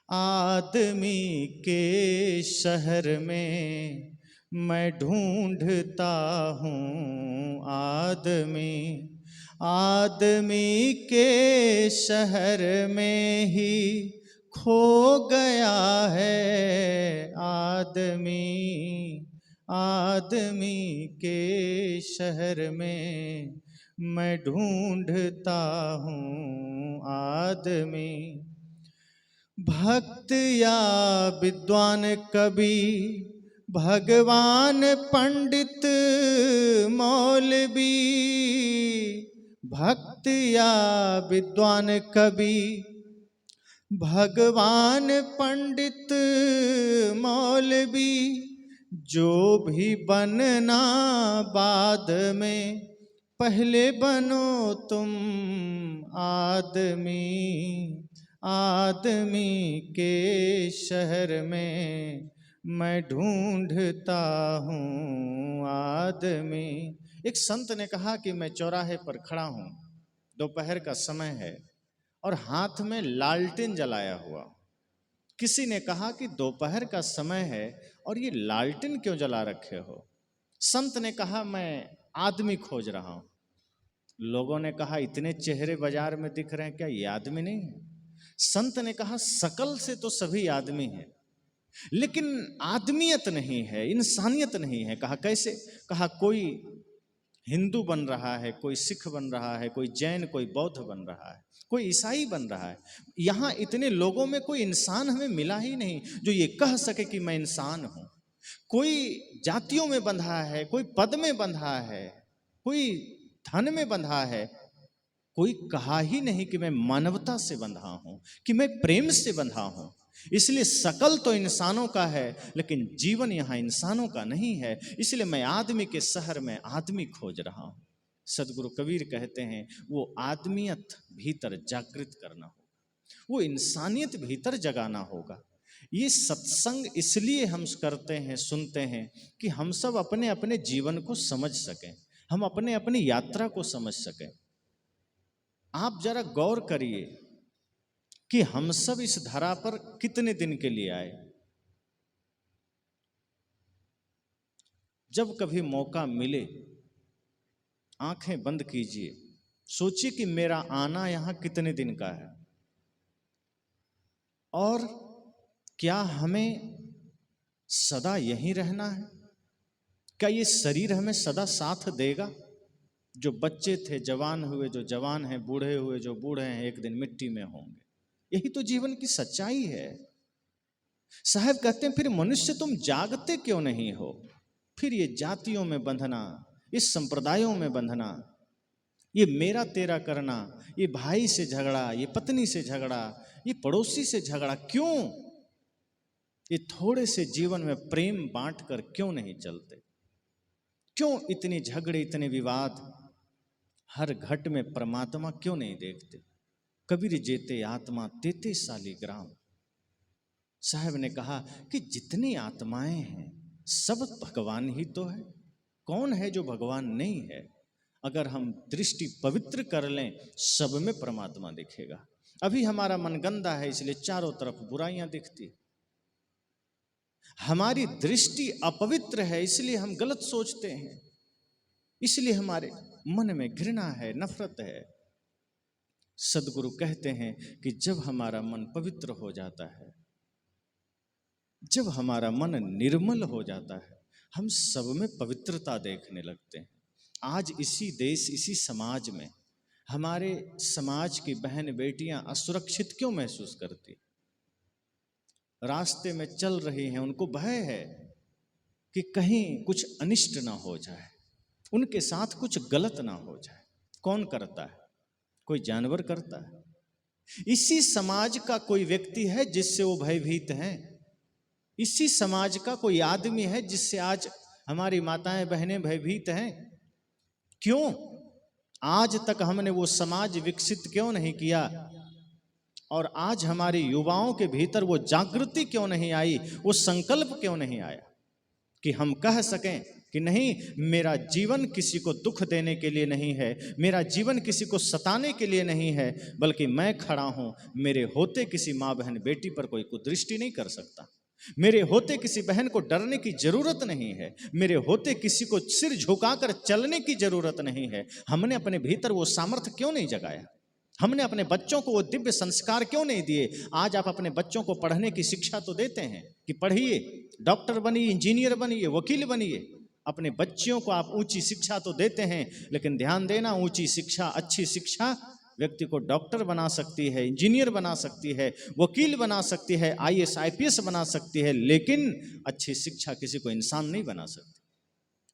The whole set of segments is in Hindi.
आदमी के शहर में मैं ढूंढता हूँ आदमी, आदमी के शहर में ही खो गया है आदमी, आदमी के शहर में मैं ढूंढता हूँ आदमी। भक्त या विद्वान कवि, भगवान पंडित मौलवी, भक्त या विद्वान कवि, भगवान पंडित मौलवी, जो भी बनना बाद में पहले बनो तुम आदमी, आदमी के शहर में मैं ढूंढता हूँ आदमी। एक संत ने कहा कि मैं चौराहे पर खड़ा हूँ, दोपहर का समय है और हाथ में लालटेन जलाया हुआ। किसी ने कहा कि दोपहर का समय है और ये लालटेन क्यों जला रखे हो? संत ने कहा मैं आदमी खोज रहा हूँ। लोगों ने कहा इतने चेहरे बाजार में दिख रहे हैं, क्या ये आदमी नहीं है? संत ने कहा शकल से तो सभी आदमी हैं, लेकिन आदमियत नहीं है, इंसानियत नहीं है। कहा कैसे? कहा कोई हिंदू बन रहा है, कोई सिख बन रहा है, कोई जैन, कोई बौद्ध बन रहा है, कोई ईसाई बन रहा है। यहाँ इतने लोगों में कोई इंसान हमें मिला ही नहीं जो ये कह सके कि मैं इंसान हूँ। कोई जातियों में बंधा है, कोई पद में बंधा है, कोई धन में बंधा है, कोई कहा ही नहीं कि मैं मानवता से बंधा हूं, कि मैं प्रेम से बंधा हूं। इसलिए शकल तो इंसानों का है, लेकिन जीवन यहां इंसानों का नहीं है। इसलिए मैं आदमी के शहर में आदमी खोज रहा हूं। सदगुरु कबीर कहते हैं वो आदमियत भीतर जागृत करना होगा, वो इंसानियत भीतर जगाना होगा। ये सत्संग इसलिए हम करते हैं, सुनते हैं, कि हम सब अपने अपने जीवन को समझ सकें, हम अपने अपनी यात्रा को समझ सकें। आप जरा गौर करिए कि हम सब इस धरा पर कितने दिन के लिए आए। जब कभी मौका मिले आंखें बंद कीजिए, सोचिए कि मेरा आना यहां कितने दिन का है और क्या हमें सदा यहीं रहना है? क्या ये शरीर हमें सदा साथ देगा? जो बच्चे थे जवान हुए, जो जवान हैं बूढ़े हुए, जो बूढ़े हैं एक दिन मिट्टी में होंगे। यही तो जीवन की सच्चाई है। साहब कहते हैं फिर मनुष्य तुम जागते क्यों नहीं हो? फिर ये जातियों में बंधना, इस संप्रदायों में बंधना, ये मेरा तेरा करना, ये भाई से झगड़ा, ये पत्नी से झगड़ा, ये पड़ोसी से झगड़ा, क्यों? ये थोड़े से जीवन में प्रेम बांट कर क्यों नहीं चलते? क्यों इतने झगड़े, इतने विवाद? हर घट में परमात्मा क्यों नहीं देखते? कबीर जेते आत्मा तेते सालीग्राम। साहब ने कहा कि जितनी आत्माएं हैं सब भगवान ही तो है। कौन है जो भगवान नहीं है? अगर हम दृष्टि पवित्र कर लें सब में परमात्मा दिखेगा। अभी हमारा मन गंदा है इसलिए चारों तरफ बुराइयां दिखती। हमारी दृष्टि अपवित्र है इसलिए हम गलत सोचते हैं, इसलिए हमारे मन में घृणा है, नफरत है। सदगुरु कहते हैं कि जब हमारा मन पवित्र हो जाता है, जब हमारा मन निर्मल हो जाता है, हम सब में पवित्रता देखने लगते हैं। आज इसी देश, इसी समाज में हमारे समाज की बहन बेटियां असुरक्षित क्यों महसूस करती? रास्ते में चल रही हैं, उनको भय है कि कहीं कुछ अनिष्ट ना हो जाए, उनके साथ कुछ गलत ना हो जाए। कौन करता है? कोई जानवर करता है? इसी समाज का कोई व्यक्ति है जिससे वो भयभीत हैं। इसी समाज का कोई आदमी है जिससे आज हमारी माताएं बहनें भयभीत हैं। क्यों? आज तक हमने वो समाज विकसित क्यों नहीं किया? और आज हमारे युवाओं के भीतर वो जागृति क्यों नहीं आई, वो संकल्प क्यों नहीं आया कि हम कह सकें कि कि नहीं, मेरा जीवन किसी को दुख देने के लिए नहीं है, मेरा जीवन किसी को सताने के लिए नहीं है, बल्कि मैं खड़ा हूं, मेरे होते किसी माँ बहन बेटी पर कोई कुदृष्टि नहीं कर सकता, मेरे होते किसी बहन को डरने की जरूरत नहीं है, मेरे होते किसी को सिर झुकाकर चलने की जरूरत नहीं है। हमने अपने भीतर वो सामर्थ्य क्यों नहीं जगाया? हमने अपने बच्चों को वो दिव्य संस्कार क्यों नहीं दिए? आज आप अपने बच्चों को पढ़ने की शिक्षा तो देते हैं कि पढ़िए, डॉक्टर बनिए, इंजीनियर बनिए, वकील बनिए, अपने बच्चियों को आप ऊंची शिक्षा तो देते हैं, लेकिन ध्यान देना, ऊंची शिक्षा, अच्छी शिक्षा व्यक्ति को डॉक्टर बना सकती है, इंजीनियर बना सकती है, वकील बना सकती है, आईएएस आईपीएस बना सकती है, लेकिन अच्छी शिक्षा किसी को इंसान नहीं बना सकती।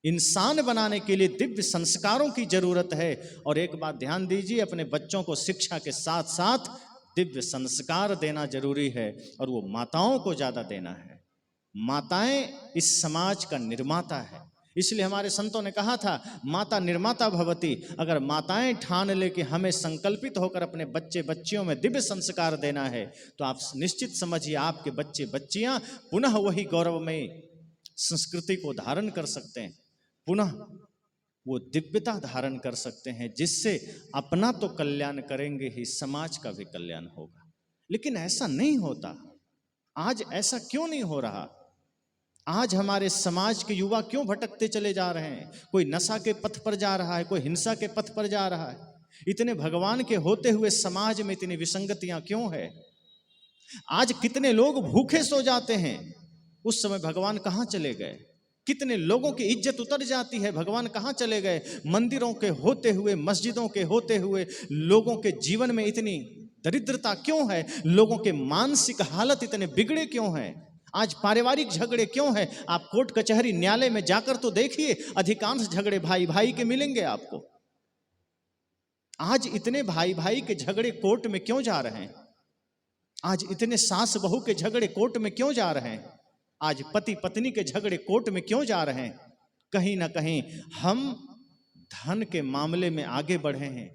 इंसान बनाने के लिए दिव्य संस्कारों की जरूरत है। और एक बात ध्यान दीजिए, अपने बच्चों को शिक्षा के साथ साथ दिव्य संस्कार देना जरूरी है, और वो माताओं को ज्यादा देना है। माताएं इस समाज का निर्माता है, इसलिए हमारे संतों ने कहा था, माता निर्माता भवती। अगर माताएं ठान ले कि हमें संकल्पित होकर अपने बच्चे बच्चियों में दिव्य संस्कार देना है, तो आप निश्चित समझिए आपके बच्चे बच्चियां पुनः वही गौरवमयी संस्कृति को धारण कर सकते हैं, पुनः वो दिव्यता धारण कर सकते हैं, जिससे अपना तो कल्याण करेंगे ही, समाज का भी कल्याण होगा। लेकिन ऐसा नहीं होता। आज ऐसा क्यों नहीं हो रहा? आज हमारे समाज के युवा क्यों भटकते चले जा रहे हैं? कोई नशा के पथ पर जा रहा है, कोई हिंसा के पथ पर जा रहा है। इतने भगवान के होते हुए समाज में इतनी विसंगतियां क्यों है? आज कितने लोग भूखे सो जाते हैं, उस समय भगवान कहां चले गए? कितने लोगों की इज्जत उतर जाती है, भगवान कहां चले गए? मंदिरों के होते हुए, मस्जिदों के होते हुए लोगों के जीवन में इतनी दरिद्रता क्यों है? लोगों के मानसिक हालत इतने बिगड़े क्यों हैं? आज पारिवारिक झगड़े क्यों हैं? आप कोर्ट कचहरी न्यायालय में जाकर तो देखिए, अधिकांश झगड़े भाई भाई के मिलेंगे आपको। आज इतने भाई भाई के झगड़े कोर्ट में क्यों जा रहे हैं? आज इतने सास बहू के झगड़े कोर्ट में क्यों जा रहे हैं? आज पति पत्नी के झगड़े कोर्ट में क्यों जा रहे हैं? कहीं ना कहीं हम धन के मामले में आगे बढ़े हैं,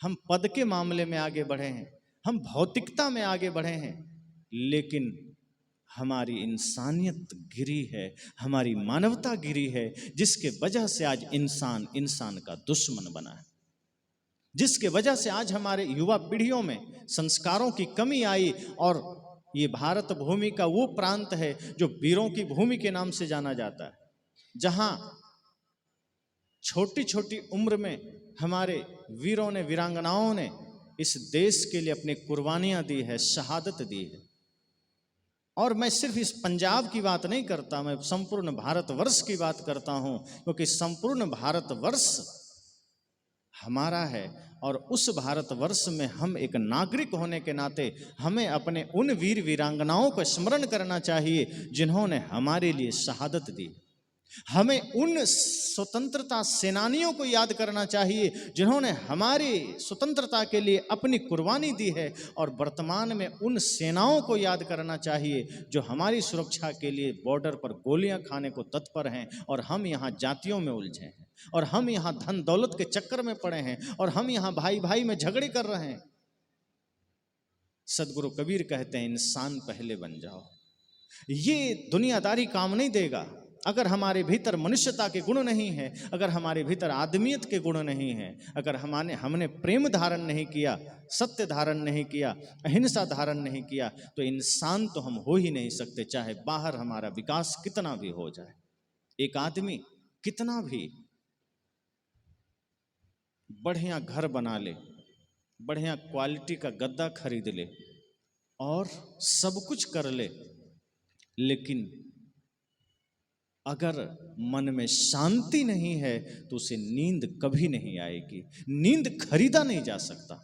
हम पद के मामले में आगे बढ़े हैं, हम भौतिकता में आगे बढ़े हैं, लेकिन हमारी इंसानियत गिरी है, हमारी मानवता गिरी है, जिसके वजह से आज इंसान इंसान का दुश्मन बना है, जिसके वजह से आज हमारे युवा पीढ़ियों में संस्कारों की कमी आई। और ये भारत भूमि का वो प्रांत है जो वीरों की भूमि के नाम से जाना जाता है, जहां छोटी छोटी उम्र में हमारे वीरों ने, वीरांगनाओं ने इस देश के लिए अपनी कुर्बानियां दी है, शहादत दी है। और मैं सिर्फ इस पंजाब की बात नहीं करता, मैं संपूर्ण भारतवर्ष की बात करता हूं, क्योंकि संपूर्ण भारतवर्ष हमारा है, और उस भारतवर्ष में हम एक नागरिक होने के नाते हमें अपने उन वीर वीरांगनाओं को स्मरण करना चाहिए जिन्होंने हमारे लिए शहादत दी। हमें उन स्वतंत्रता सेनानियों को याद करना चाहिए जिन्होंने हमारी स्वतंत्रता के लिए अपनी कुर्बानी दी है, और वर्तमान में उन सेनाओं को याद करना चाहिए जो हमारी सुरक्षा के लिए बॉर्डर पर गोलियां खाने को तत्पर हैं, और हम यहाँ जातियों में उलझे हैं, और हम यहाँ धन दौलत के चक्कर में पड़े हैं, और हम यहाँ भाई भाई में झगड़े कर रहे हैं। सदगुरु कबीर कहते हैं, इंसान पहले बन जाओ। ये दुनियादारी काम नहीं देगा। अगर हमारे भीतर मनुष्यता के गुण नहीं है, अगर हमारे भीतर आदमियत के गुण नहीं है, अगर हमने प्रेम धारण नहीं किया, सत्य धारण नहीं किया, अहिंसा धारण नहीं किया, तो इंसान तो हम हो ही नहीं सकते, चाहे बाहर हमारा विकास कितना भी हो जाए। एक आदमी कितना भी बढ़िया घर बना ले, बढ़िया क्वालिटी का गद्दा खरीद ले और सब कुछ कर ले, लेकिन अगर मन में शांति नहीं है तो उसे नींद कभी नहीं आएगी। नींद खरीदा नहीं जा सकता।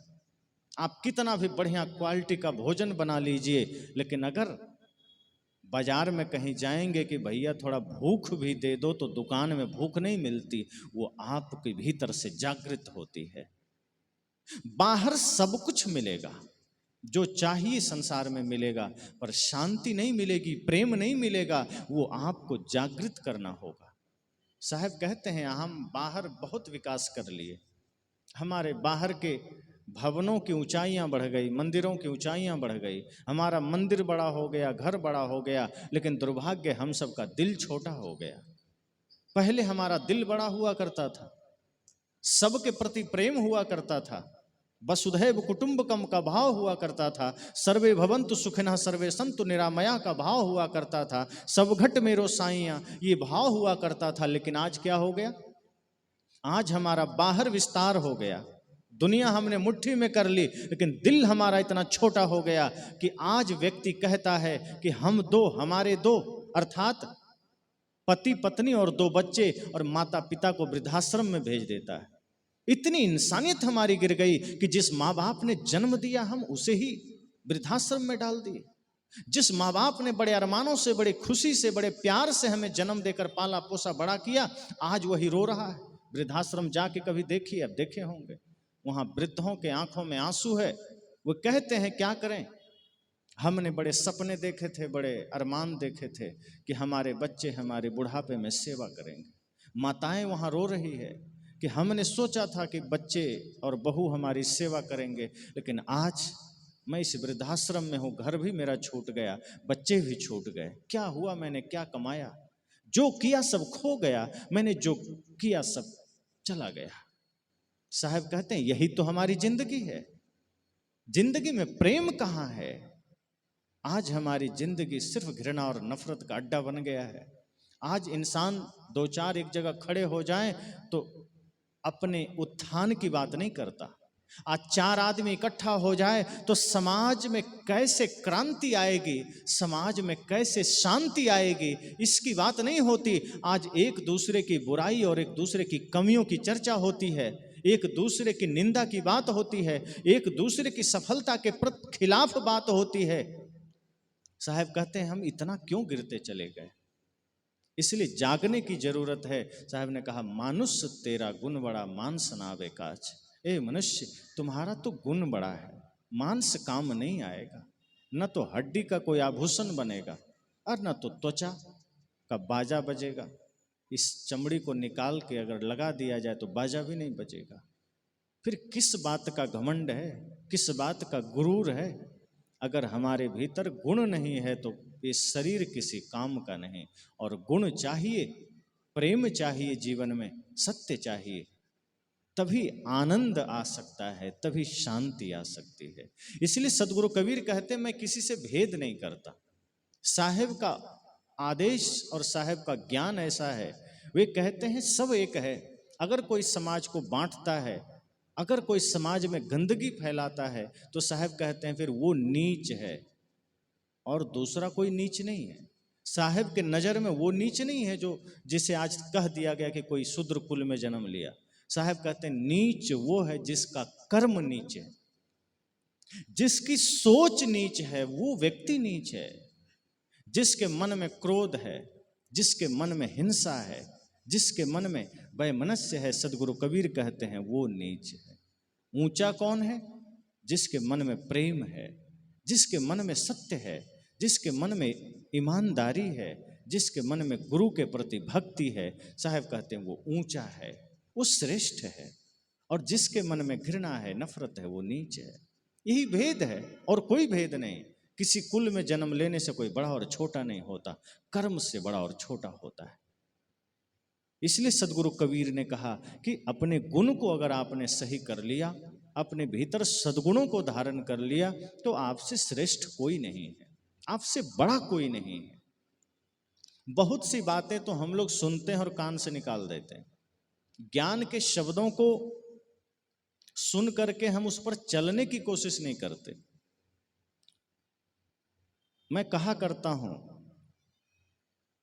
आप कितना भी बढ़िया क्वालिटी का भोजन बना लीजिए, लेकिन अगर बाजार में कहीं जाएंगे कि भैया थोड़ा भूख भी दे दो, तो दुकान में भूख नहीं मिलती, वो आपके भीतर से जागृत होती है। बाहर सब कुछ मिलेगा, जो चाहिए संसार में मिलेगा, पर शांति नहीं मिलेगी, प्रेम नहीं मिलेगा। वो आपको जागृत करना होगा। साहब कहते हैं, हम बाहर बहुत विकास कर लिए, हमारे बाहर के भवनों की ऊंचाइयां बढ़ गई, मंदिरों की ऊंचाइयां बढ़ गई, हमारा मंदिर बड़ा हो गया, घर बड़ा हो गया, लेकिन दुर्भाग्य हम सबका दिल छोटा हो गया। पहले हमारा दिल बड़ा हुआ करता था, सबके प्रति प्रेम हुआ करता था, वसुधैव कुटुंबकम का भाव हुआ करता था, सर्वे भवन्तु सुखिनः सर्वे सन्तु निरामया का भाव हुआ करता था, सब घट मेरो साइया ये भाव हुआ करता था। लेकिन आज क्या हो गया? आज हमारा बाहर विस्तार हो गया, दुनिया हमने मुट्ठी में कर ली, लेकिन दिल हमारा इतना छोटा हो गया कि आज व्यक्ति कहता है कि हम दो, हमारे दो, अर्थात पति पत्नी और दो बच्चे और माता पिता को वृद्धाश्रम में भेज देता है। इतनी इंसानियत हमारी गिर गई कि जिस माँ बाप ने जन्म दिया हम उसे ही वृद्धाश्रम में डाल दिए। जिस माँ बाप ने बड़े अरमानों से, बड़े खुशी से, बड़े प्यार से हमें जन्म देकर पाला पोसा बड़ा किया, आज वही रो रहा है। वृद्धाश्रम जाके कभी देखिए, अब देखे होंगे, वहां वृद्धों के आंखों में आंसू है। वो कहते हैं क्या करें, हमने बड़े सपने देखे थे, बड़े अरमान देखे थे कि हमारे बच्चे हमारे बुढ़ापे में सेवा करेंगे। माताएं वहां रो रही है कि हमने सोचा था कि बच्चे और बहू हमारी सेवा करेंगे, लेकिन आज मैं इस वृद्धाश्रम में हूँ, घर भी मेरा छूट गया, बच्चे भी छूट गए। क्या हुआ, मैंने क्या कमाया? जो किया सब खो गया, मैंने जो किया सब चला गया। साहब कहते हैं यही तो हमारी जिंदगी है। जिंदगी में प्रेम कहाँ है? आज हमारी जिंदगी सिर्फ घृणा और नफरत का अड्डा बन गया है। आज इंसान दो चार एक जगह खड़े हो जाएं तो अपने उत्थान की बात नहीं करता। आज चार आदमी इकट्ठा हो जाए तो समाज में कैसे क्रांति आएगी, समाज में कैसे शांति आएगी, इसकी बात नहीं होती। आज एक दूसरे की बुराई और एक दूसरे की कमियों की चर्चा होती है, एक दूसरे की निंदा की बात होती है, एक दूसरे की सफलता के खिलाफ बात होती है। साहब कहते हैं हम इतना क्यों गिरते चले गए? इसलिए जागने की जरूरत है। साहब ने कहा मानुष्य तेरा गुण बड़ा, मांस नावे काज। ए मनुष्य, तुम्हारा तो गुण बड़ा है, मांस काम नहीं आएगा। न तो हड्डी का कोई आभूषण बनेगा और न तो त्वचा का बाजा बजेगा। इस चमड़ी को निकाल के अगर लगा दिया जाए तो बाजा भी नहीं बजेगा। फिर किस बात का घमंड है, किस बात का गुरूर है? अगर हमारे भीतर गुण नहीं है तो ये शरीर किसी काम का नहीं। और गुण चाहिए, प्रेम चाहिए, जीवन में सत्य चाहिए, तभी आनंद आ सकता है, तभी शांति आ सकती है। इसलिए सदगुरु कबीर कहते मैं किसी से भेद नहीं करता। साहेब का आदेश और साहेब का ज्ञान ऐसा है, वे कहते हैं सब एक है। अगर कोई समाज को बांटता है, अगर कोई समाज में गंदगी फैलाता है तो साहब कहते हैं फिर वो नीच है और दूसरा कोई नीच नहीं है। साहब के नज़र में वो नीच नहीं है जो जिसे आज कह दिया गया कि कोई शूद्र कुल में जन्म लिया। साहब कहते हैं नीच वो है जिसका कर्म नीच है, जिसकी सोच नीच है, वो व्यक्ति नीच है। जिसके मन में क्रोध है, जिसके मन में हिंसा है, जिसके मन में वैमनस्य है, सदगुरु कबीर कहते हैं वो नीच है। ऊंचा कौन है? जिसके मन में प्रेम है, जिसके मन में सत्य है, जिसके मन में ईमानदारी है, जिसके मन में गुरु के प्रति भक्ति है। साहब कहते हैं वो ऊंचा है, वो श्रेष्ठ है। और जिसके मन में घृणा है, नफरत है, वो नीच है। यही भेद है और कोई भेद नहीं। किसी कुल में जन्म लेने से कोई बड़ा और छोटा नहीं होता, कर्म से बड़ा और छोटा होता है। इसलिए सदगुरु कबीर ने कहा कि अपने गुण को अगर आपने सही कर लिया, अपने भीतर सद्गुणों को धारण कर लिया, तो आपसे श्रेष्ठ कोई नहीं है, आपसे बड़ा कोई नहीं है। बहुत सी बातें तो हम लोग सुनते हैं और कान से निकाल देते हैं। ज्ञान के शब्दों को सुन करके हम उस पर चलने की कोशिश नहीं करते। मैं कहा करता हूं,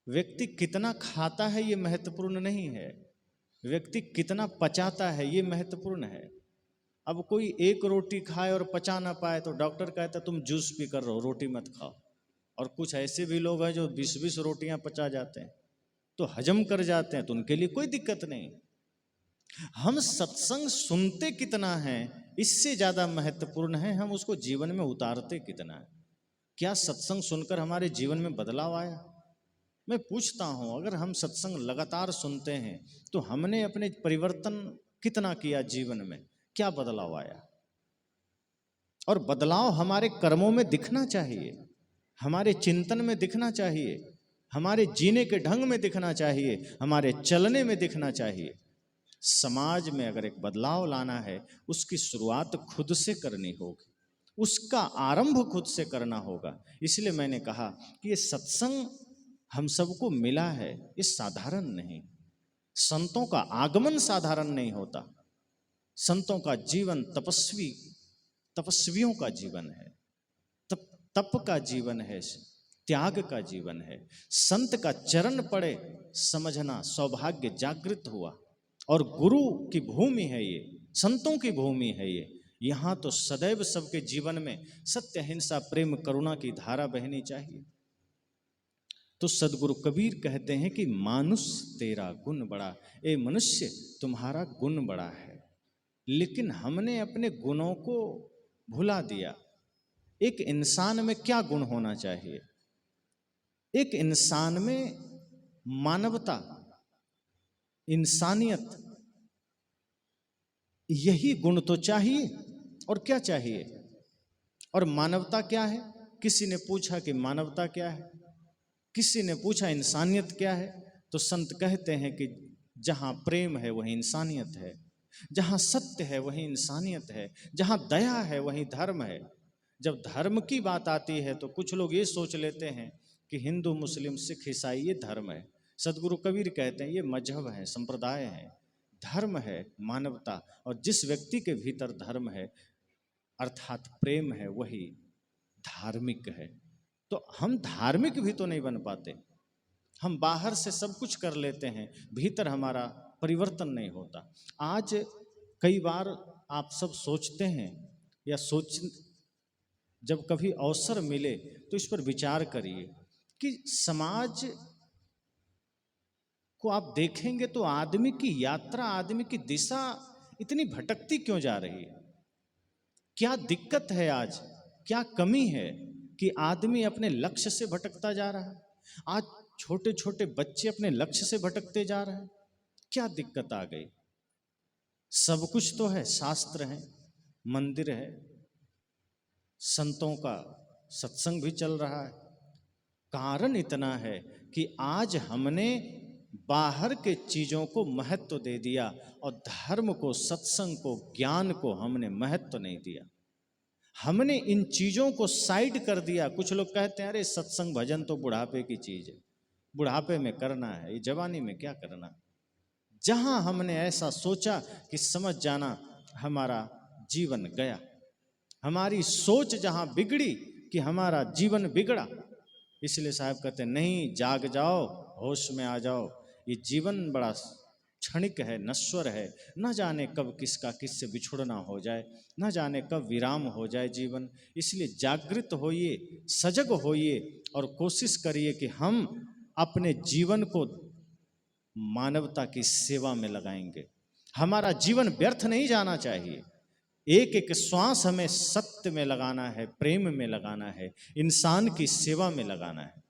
व्यक्ति कितना खाता है ये महत्वपूर्ण नहीं है, व्यक्ति कितना पचाता है ये महत्वपूर्ण है। अब कोई एक रोटी खाए और पचा ना पाए तो डॉक्टर कहता तुम जूस पी कर रहो, रोटी मत खाओ। और कुछ ऐसे भी लोग हैं जो 20-20 रोटियां पचा जाते हैं, तो हजम कर जाते हैं, तो उनके लिए कोई दिक्कत नहीं। हम सत्संग सुनते कितना है इससे ज्यादा महत्वपूर्ण है हम उसको जीवन में उतारते कितना है। क्या सत्संग सुनकर हमारे जीवन में बदलाव आया? मैं पूछता हूं, अगर हम सत्संग लगातार सुनते हैं तो हमने अपने परिवर्तन कितना किया जीवन में, क्या बदलाव आया? और बदलाव हमारे कर्मों में दिखना चाहिए, हमारे चिंतन में दिखना चाहिए, हमारे जीने के ढंग में दिखना चाहिए, हमारे चलने में दिखना चाहिए। समाज में अगर एक बदलाव लाना है, उसकी शुरुआत खुद से करनी होगी, उसका आरंभ खुद से करना होगा। इसलिए मैंने कहा कि ये सत्संग हम सबको मिला है, ये साधारण नहीं। संतों का आगमन साधारण नहीं होता। संतों का जीवन तपस्वियों का जीवन है, तप का जीवन है, त्याग का जीवन है। संत का चरण पड़े समझना सौभाग्य जागृत हुआ। और गुरु की भूमि है ये, संतों की भूमि है ये। यहाँ तो सदैव सबके जीवन में सत्य, हिंसा, प्रेम, करुणा की धारा बहनी चाहिए। तो सदगुरु कबीर कहते हैं कि मानुष तेरा गुण बड़ा, ए मनुष्य तुम्हारा गुण बड़ा है। लेकिन हमने अपने गुणों को भुला दिया। एक इंसान में क्या गुण होना चाहिए? एक इंसान में मानवता, इंसानियत, यही गुण तो चाहिए। और क्या चाहिए? और मानवता क्या है? किसी ने पूछा कि मानवता क्या है, किसी ने पूछा इंसानियत क्या है, तो संत कहते हैं कि जहाँ प्रेम है वहीं इंसानियत है, जहाँ सत्य है वहीं इंसानियत है, जहाँ दया है वहीं धर्म है। जब धर्म की बात आती है तो कुछ लोग ये सोच लेते हैं कि हिंदू, मुस्लिम, सिख, ईसाई ये धर्म है। सदगुरु कबीर कहते हैं ये मजहब है, संप्रदाय है। धर्म है मानवता, और जिस व्यक्ति के भीतर धर्म है अर्थात प्रेम है, वही धार्मिक है। तो हम धार्मिक भी तो नहीं बन पाते। हम बाहर से सब कुछ कर लेते हैं, भीतर हमारा परिवर्तन नहीं होता। आज कई बार आप सब सोचते हैं या जब कभी अवसर मिले तो इस पर विचार करिए कि समाज को आप देखेंगे तो आदमी की यात्रा, आदमी की दिशा इतनी भटकती क्यों जा रही है? क्या दिक्कत है आज? क्या कमी है कि आदमी अपने लक्ष्य से भटकता जा रहा है? आज छोटे छोटे बच्चे अपने लक्ष्य से भटकते जा रहे हैं। क्या दिक्कत आ गई? सब कुछ तो है, शास्त्र है, मंदिर है, संतों का सत्संग भी चल रहा है। कारण इतना है कि आज हमने बाहर के चीजों को महत्व दे दिया और धर्म को, सत्संग को, ज्ञान को हमने महत्व नहीं दिया। हमने इन चीजों को साइड कर दिया। कुछ लोग कहते हैं अरे सत्संग भजन तो बुढ़ापे की चीज है, बुढ़ापे में करना है, ये जवानी में क्या करना। जहां हमने ऐसा सोचा कि समझ जाना हमारा जीवन गया, हमारी सोच जहां बिगड़ी कि हमारा जीवन बिगड़ा। इसलिए साहब कहते हैं नहीं, जाग जाओ, होश में आ जाओ। ये जीवन बड़ा क्षणिक है, नश्वर है। न जाने कब किसका किससे बिछुड़ना हो जाए, न जाने कब विराम हो जाए जीवन। इसलिए जागृत होइए, सजग होइए और कोशिश करिए कि हम अपने जीवन को मानवता की सेवा में लगाएंगे। हमारा जीवन व्यर्थ नहीं जाना चाहिए। एक एक श्वास हमें सत्य में लगाना है, प्रेम में लगाना है, इंसान की सेवा में लगाना है।